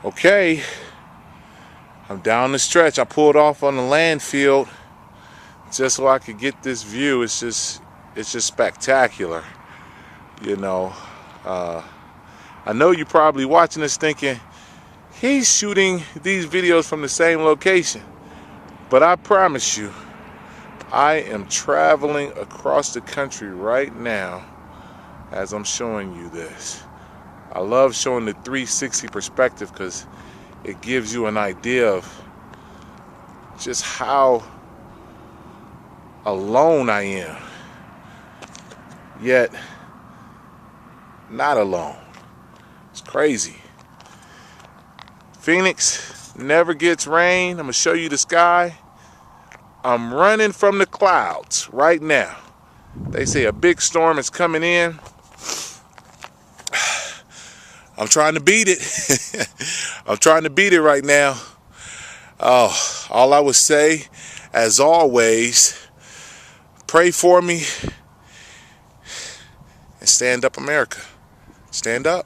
Okay, I'm down the stretch. I pulled off on the land field just so I could get this view. It's just spectacular. You know, I know you're probably watching this thinking he's shooting these videos from the same location, but I promise you, I am traveling across the country right now as I'm showing you this. I love showing the 360 perspective because it gives you an idea of just how alone I am, yet not alone. It's crazy. Phoenix never gets rain. I'm gonna show you the sky. I'm running from the clouds right now. They say a big storm is coming in. I'm trying to beat it. I'm trying to beat it right now. Oh, all I would say, as always, pray for me and stand up, America. Stand up.